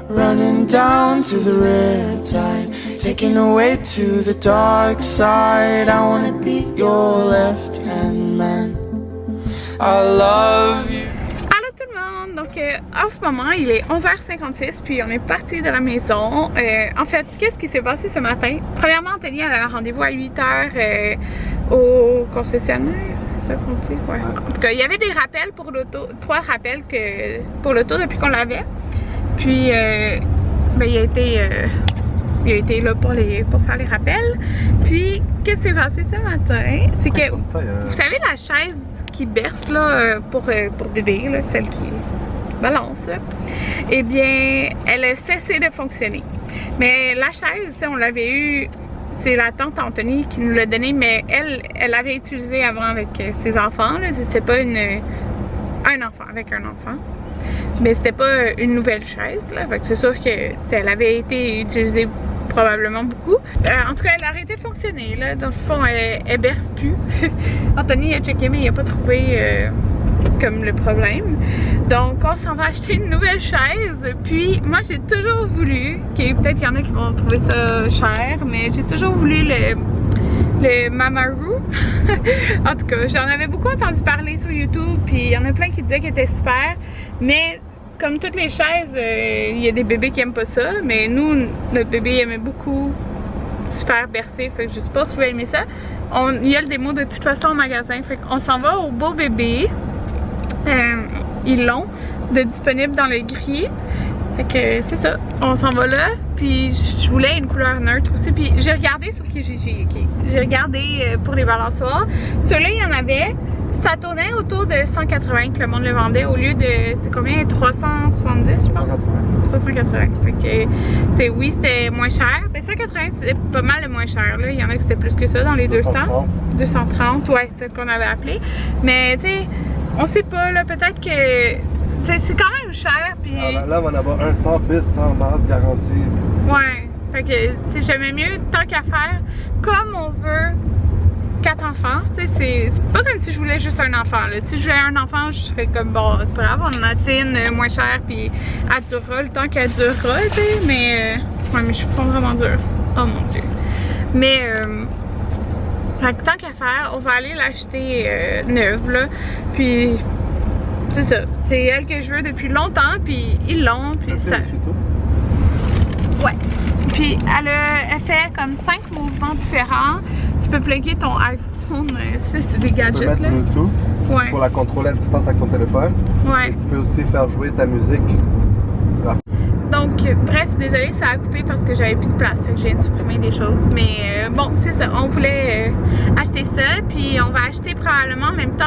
running down to the riptide, taken away to the dark side. I wanna be your left-hand man. I love you. Allô tout le monde! Donc en ce moment il est 11h56 puis on est parti de la maison. En fait, qu'est-ce qui s'est passé ce matin? Premièrement, Anthony avait un rendez-vous à 8h au concessionnaire. C'est ça qu'on dit? Ouais. En tout cas, il y avait des rappels pour l'auto, 3 rappels pour l'auto depuis qu'on l'avait. Puis ben, il a été là pour faire les rappels. Puis qu'est-ce qui s'est passé ce matin? C'est que, vous savez la chaise qui berce là, pour bébé, là, celle qui balance là, eh bien elle a cessé de fonctionner. Mais la chaise, on l'avait eu, c'est la tante Anthony qui nous l'a donnée, mais elle l'avait utilisée avant avec ses enfants. C'est pas un enfant avec un enfant. Mais c'était pas une nouvelle chaise, là. Fait que c'est sûr que elle avait été utilisée probablement beaucoup. En tout cas, elle a arrêté de fonctionner, là. Dans le fond, elle berce plus. Anthony a checké, mais il n'a pas trouvé comme le problème. Donc, on s'en va acheter une nouvelle chaise. Puis, moi, j'ai toujours voulu, peut-être qu'il y en a qui vont trouver ça cher, mais j'ai toujours voulu le Mamaroo. En tout cas, j'en avais beaucoup entendu parler sur YouTube, puis il y en a plein qui disaient qu'elle était super, mais comme toutes les chaises, il y a des bébés qui aiment pas ça, mais nous, notre bébé aimait beaucoup se faire bercer, fait que je sais pas si vous aimez ça. Il y a le démo de toute façon au magasin, fait qu'on s'en va au Beau Bébé. Ils l'ont de disponible dans le gris. Fait que c'est ça, on s'en va là, puis je voulais une couleur neutre aussi, puis j'ai regardé sur Kijiji, ok? J'ai regardé pour les balançoires, ceux-là il y en avait, ça tournait autour de 180 que le monde le vendait au lieu de, c'est combien? 370 je pense? 380, fait que, c'est oui c'était moins cher, mais 180 c'était pas mal le moins cher là, il y en a qui c'était plus que ça dans les 230, ouais c'est ce qu'on avait appelé, mais tu sais, on sait pas là, peut-être que c'est quand même cher, puis... Là, on va en avoir un sans piste, sans marque garantie. Ouais, fait que, tu sais, j'aimais mieux, tant qu'à faire, comme on veut 4 enfants, tu sais, c'est pas comme si je voulais juste un enfant, là. Si je voulais un enfant, je serais comme, bon, c'est pas grave, on en a une moins chère, puis elle durera le temps qu'elle durera, tu sais, mais... ouais, mais je suis pas vraiment dure. Oh mon Dieu. Mais, fait que tant qu'à faire, on va aller l'acheter neuve, là, puis... c'est ça, c'est elle que je veux depuis longtemps, puis ils l'ont, puis ça... Ouais, puis elle fait comme 5 mouvements différents. Tu peux plugger ton iPhone, c'est des gadgets là. Tu peux mettre Bluetooth ouais. Pour la contrôler à distance avec ton téléphone. Ouais. Et tu peux aussi faire jouer ta musique. Donc, bref, désolée, ça a coupé parce que j'avais plus de place, fait que j'ai supprimé des choses. Mais bon, c'est ça, on voulait acheter ça, puis on va acheter probablement en même temps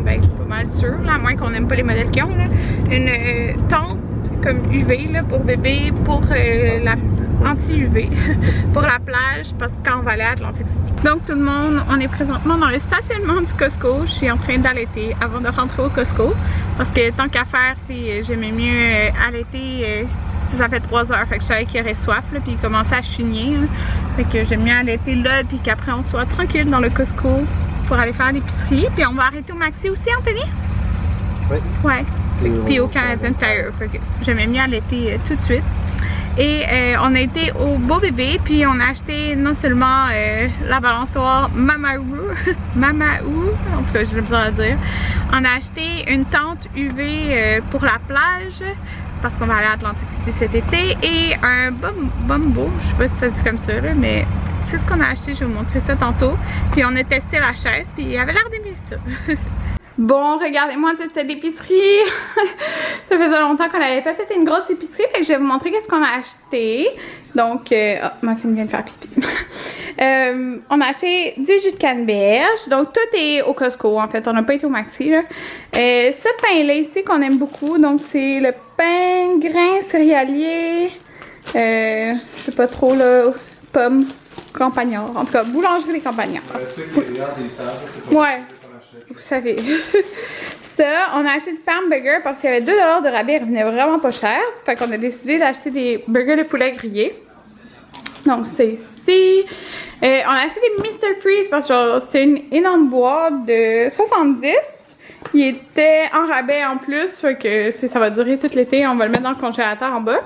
ben, je suis pas mal sûre, là, à moins qu'on n'aime pas les modèles qu'ils ont, là, une tente comme UV là, pour bébé, pour la anti-UV, pour la plage, parce que quand on va aller à Atlantic City. Donc, tout le monde, on est présentement dans le stationnement du Costco. Je suis en train d'allaiter avant de rentrer au Costco, parce que tant qu'à faire, j'aimais mieux allaiter. Ça fait 3 heures, fait que je savais qu'il aurait soif, là, puis il commençait à chigner. Là. Fait que j'aime mieux allaiter là, puis qu'après on soit tranquille dans le Costco pour aller faire l'épicerie. Puis on va arrêter au Maxi aussi, Anthony? Oui. Ouais. Puis au Canadian Tire. Fait que j'aimais mieux allaiter tout de suite. Et on a été au Beau Bébé, puis on a acheté non seulement la balançoire Mamaroo, en tout cas j'ai besoin de le dire. On a acheté une tente UV pour la plage, parce qu'on va aller à Atlantic City cet été, et un Bumbo, je sais pas si ça dit comme ça là, mais c'est ce qu'on a acheté, je vais vous montrer ça tantôt. Puis on a testé la chaise, puis il avait l'air d'aimer ça. Bon, regardez-moi toute cette épicerie. Ça faisait longtemps qu'on n'avait pas fait une grosse épicerie, fait que je vais vous montrer qu'est-ce qu'on a acheté. Donc, oh, ma fille vient de faire pipi. On a acheté du jus de canneberge. Donc, tout est au Costco, en fait. On n'a pas été au Maxi, là. Ce pain-là ici qu'on aime beaucoup, donc c'est le pain grain céréalier. Je sais pas trop, là, pomme campagnard. En tout cas, boulangerie des campagnards. Ouais. Vous savez. Ça, on a acheté du hamburger parce qu'il y avait 2 $ de rabais, il revenait vraiment pas cher. Fait qu'on a décidé d'acheter des burgers de poulet grillés. Donc c'est ici. On a acheté des Mr. Freeze parce que c'était une énorme boîte de 70. Il était en rabais en plus, fait que ça va durer tout l'été. On va le mettre dans le congélateur en bas.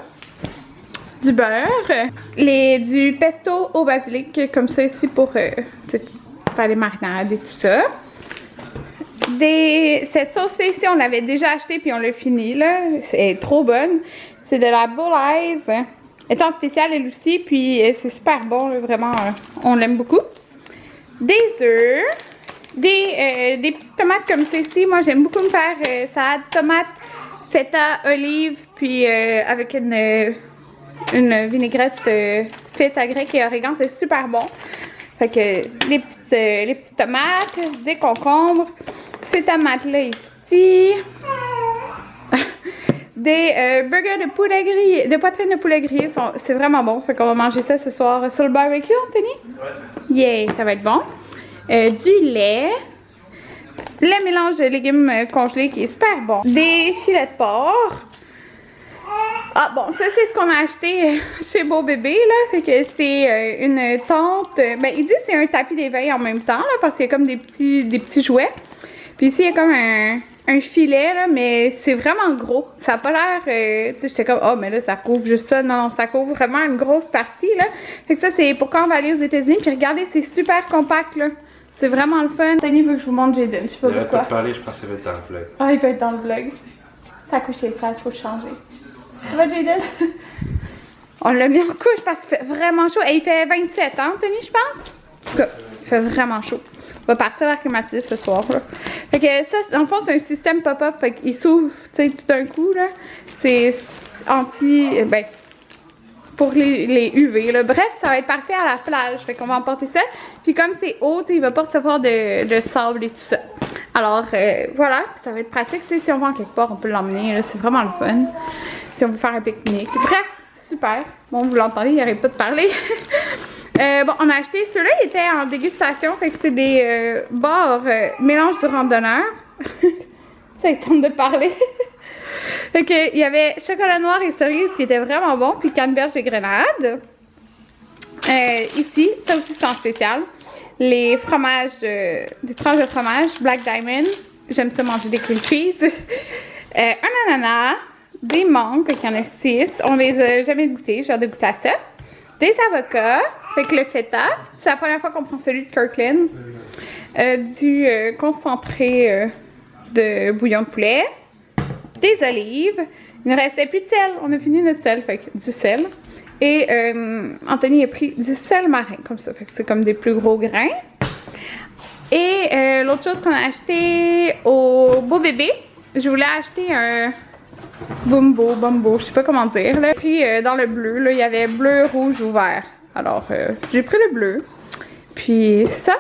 du beurre, du pesto au basilic, comme ça ici pour faire les marinades et tout ça. Cette sauce-là ici, on l'avait déjà achetée puis on l'a fini là. Elle est trop bonne. C'est de la bolognese. Elle est en spécial elle aussi, puis c'est super bon, là, vraiment. On l'aime beaucoup. Des œufs. Des petites tomates comme ceci. Moi, j'aime beaucoup me faire salade tomate, feta, olive, puis avec une vinaigrette feta grecque et origan. C'est super bon. Fait que les petites tomates, des concombres. Ces tomates-là ici. Des burgers de poulet grillé, de poitrine de poulet grillé, c'est vraiment bon. Fait qu'on va manger ça ce soir sur le barbecue, Anthony. Yeah, ça va être bon. Du lait. Le mélange de légumes congelés qui est super bon. Des filets de porc. Ah bon, ça c'est ce qu'on a acheté chez Beau Bébé, là. Fait que c'est une tente. Ben, il dit que c'est un tapis d'éveil en même temps, là, parce qu'il y a comme des petits jouets. Puis ici, il y a comme un filet, là, mais c'est vraiment gros. Ça n'a pas l'air, tu sais, j'étais comme, oh, mais là, ça couvre juste ça. Non, ça couvre vraiment une grosse partie, là. Fait que ça, c'est pour quand on va aller aux États-Unis. Puis regardez, c'est super compact, là. C'est vraiment le fun. Tony veut que je vous montre Jaden, je sais pas pourquoi. Pas parler, je pense qu'il va être dans le vlog. Ah, il va être dans le vlog. Sa couche est sale, il faut changer. Ça va, Jaden? On l'a mis en couche parce qu'il fait vraiment chaud. Et il fait 27 ans, Tony, je pense. En tout cas, il fait vraiment chaud. On va partir à la climatisée ce soir, là. Fait que ça, dans le fond, c'est un système pop-up. Fait qu'il s'ouvre, tu sais, tout d'un coup, là. C'est ben, pour les UV, là. Bref, ça va être parfait à la plage. Fait qu'on va emporter ça. Puis comme c'est haut, il va pas recevoir de sable et tout ça. Alors, voilà. Puis ça va être pratique, tu sais, si on va en quelque part, on peut l'emmener, là. C'est vraiment le fun. Si on veut faire un pique-nique. Bref, super. Bon, vous l'entendez, il arrête pas de parler. Bon, on a acheté, ceux-là, ils étaient en dégustation, fait que c'est des bars mélange du randonneur. Ça il tente de parler. Fait que, il y avait chocolat noir et cerise qui était vraiment bon, puis canneberge et grenade. Ici, ça aussi c'est en spécial. Les fromages, des tranches de fromage, Black Diamond. J'aime ça manger des cream cheese. Un ananas, des mangues, fait qu'il y en a 6. On les a jamais goûtés, j'ai hâte de goûter à ça. Des avocats, avec le feta. C'est la première fois qu'on prend celui de Kirkland. Du concentré de bouillon de poulet. Des olives. Il ne restait plus de sel. On a fini notre sel, fait que du sel. Et Anthony a pris du sel marin, comme ça. Fait que c'est comme des plus gros grains. Et l'autre chose qu'on a acheté au Beau Bébé, je voulais acheter un Bumbo, je sais pas comment dire. Là. Puis dans le bleu, là, il y avait bleu, rouge ou vert. Alors, j'ai pris le bleu. Puis c'est ça.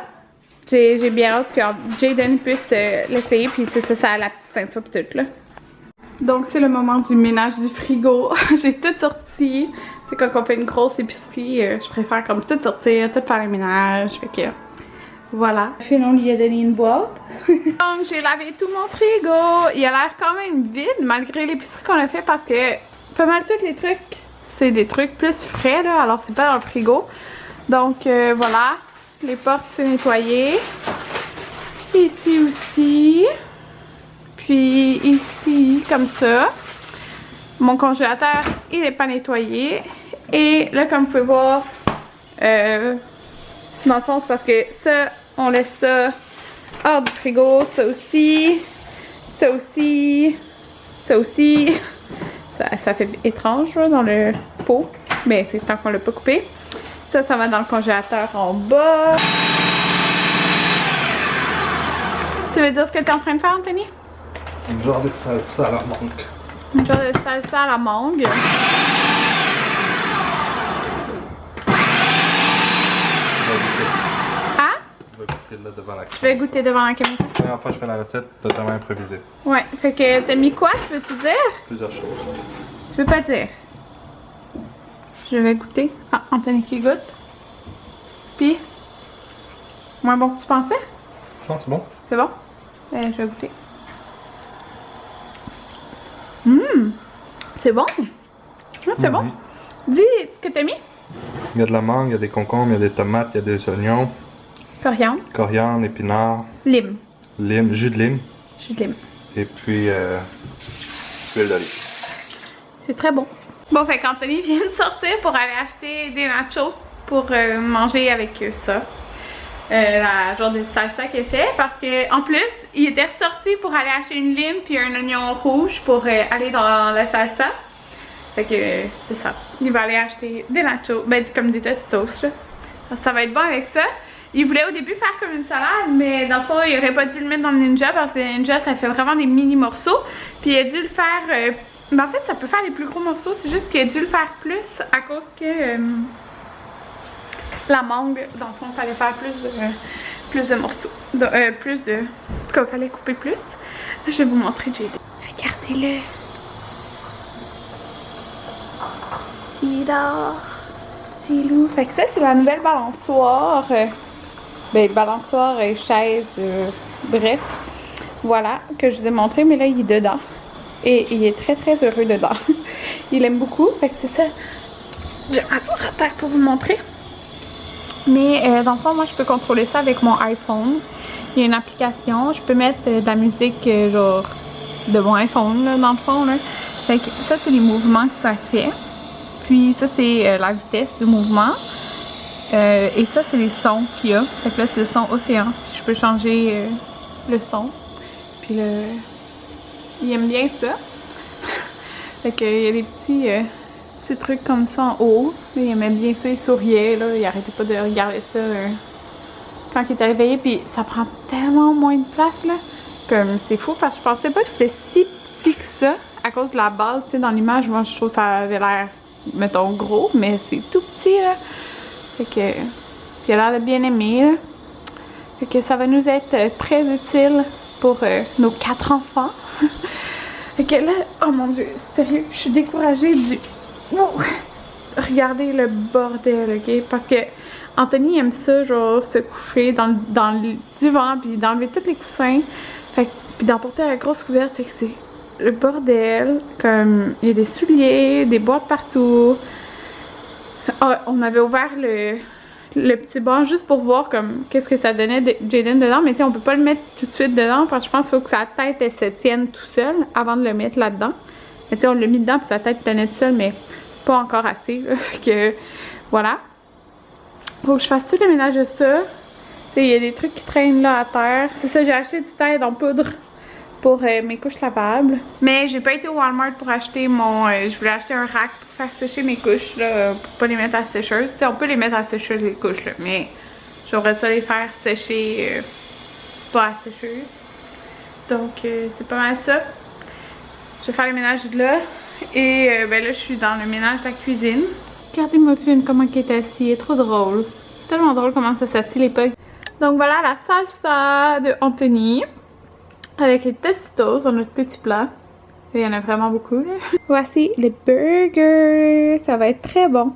J'ai bien hâte que Jaden puisse l'essayer. Puis c'est ça, ça a la petite ceinture pis tout là. Donc c'est le moment du ménage du frigo. J'ai tout sorti. C'est quand on fait une grosse épicerie, je préfère comme tout sortir, tout faire le ménage. Fait que voilà. Phinon lui a donné une boîte. Donc j'ai lavé tout mon frigo. Il a l'air quand même vide malgré l'épicerie qu'on a fait parce que pas mal tous les trucs, c'est des trucs plus frais là. Alors c'est pas dans le frigo. Donc voilà. Les portes c'est nettoyé. Ici aussi. Puis ici, comme ça. Mon congélateur, il n'est pas nettoyé. Et là, comme vous pouvez voir, dans le fond, c'est parce que ça, on laisse ça hors du frigo. Ça aussi, ça aussi, ça aussi. Ça fait étrange là, dans le pot. Mais c'est tant qu'on l'a pas coupé. Ça va dans le congélateur en bas. Tu veux dire ce que tu es en train de faire, Anthony? Un genre de salsa à la mangue. Un genre de salsa à la mangue. Ah? Tu vas goûter là devant la caméra. Je vais goûter devant la caméra. La première fois que je fais la recette, totalement improvisée. Ouais, fait que t'as mis quoi, tu veux-tu dire? Plusieurs choses. Je veux pas dire. Je vais goûter. Ah, Anthony qui goûte. Puis, moins bon que tu pensais? Non, c'est bon. C'est bon? Je vais goûter. C'est bon. Ah, c'est bon. Dis ce que t'as mis. Il y a de la mangue, il y a des concombres, il y a des tomates, il y a des oignons, Coriandre. coriandre, épinards, Lime. lime, jus de lime, Jus de lime. et puis huile d'olive. C'est très bon. Bon, fait qu'Anthony vient de sortir pour aller acheter des nachos pour manger avec ça. La genre de salsa qu'il a fait parce que en plus il était ressorti pour aller acheter une lime puis un oignon rouge pour aller dans la salsa. Fait que c'est ça. Il va aller acheter des nachos, ben comme des tostitos là. Ça va être bon avec ça. Il voulait au début faire comme une salade, mais dans le fond il aurait pas dû le mettre dans le Ninja parce que le Ninja ça fait vraiment des mini morceaux. Puis il a dû le faire. Ben en fait ça peut faire les plus gros morceaux, c'est juste qu'il a dû le faire plus à cause que la mangue, dans le fond, il fallait faire plus de morceaux. Plus de. En tout cas, il fallait couper plus. Je vais vous montrer JD. Regardez-le. Il dort. Petit loup. Fait que ça, c'est la nouvelle balançoire. Ben, balançoire et chaise. Bref. Voilà, que je vous ai montré, mais là, il est dedans. Et il est très, très heureux dedans. Il aime beaucoup. Fait que c'est ça. Je vais m'asseoir à terre pour vous montrer. Mais dans le fond, moi je peux contrôler ça avec mon iPhone. Il y a une application, je peux mettre de la musique genre de mon iPhone là, dans le fond. Là. Fait que ça c'est les mouvements que ça fait. Puis ça c'est la vitesse du mouvement. Et ça c'est les sons qu'il y a. Fait que là c'est le son océan. Puis je peux changer le son. Puis il aime bien ça. Fait que il y a des petits trucs comme ça en haut. Là, il aimait bien ça, il souriait, là, il arrêtait pas de regarder ça quand il était réveillé, puis ça prend tellement moins de place là, comme c'est fou parce que je pensais pas que c'était si petit que ça, à cause de la base, tu sais, dans l'image, moi je trouve que ça avait l'air, mettons, gros, mais c'est tout petit là, fait que, puis il a l'air de bien aimer là, fait que ça va nous être très utile pour nos 4 enfants, fait que là, oh mon dieu, sérieux, je suis découragée du... Oh. Regardez le bordel, ok? Parce que Anthony aime ça, genre se coucher dans le divan, puis d'enlever tous les coussins, fait, puis d'emporter la grosse couverte, fait que c'est le bordel. Comme il y a des souliers, des boîtes partout. Ah, on avait ouvert le petit banc juste pour voir comme qu'est-ce que ça donnait de Jaden dedans, mais tu sais, on peut pas le mettre tout de suite dedans parce que je pense qu'il faut que sa tête elle se tienne tout seul avant de le mettre là-dedans. Mais tu sais, on l'a mis dedans puis sa tête tenait tout seul, mais pas encore assez. Là. Fait que voilà. Faut que je fasse tout le ménage de ça. Tu sais, il y a des trucs qui traînent là à terre. C'est ça, j'ai acheté du Tide en poudre pour mes couches lavables. Mais j'ai pas été au Walmart pour acheter mon... je voulais acheter un rack pour faire sécher mes couches là, pour pas les mettre à sécheuse. Tu sais, on peut les mettre à sécheuse les couches là, mais j'aurais ça les faire sécher pas à sécheuse. Donc c'est pas mal ça. Je vais faire le ménage de là. Et ben là, je suis dans le ménage de la cuisine. Regardez Muffin, comment il est assis. Il est trop drôle. C'est tellement drôle comment ça s'attire les pugs. Donc voilà la salsa de Anthony. Avec les tostitos dans notre petit plat. Il y en a vraiment beaucoup là. Voici les burgers. Ça va être très bon.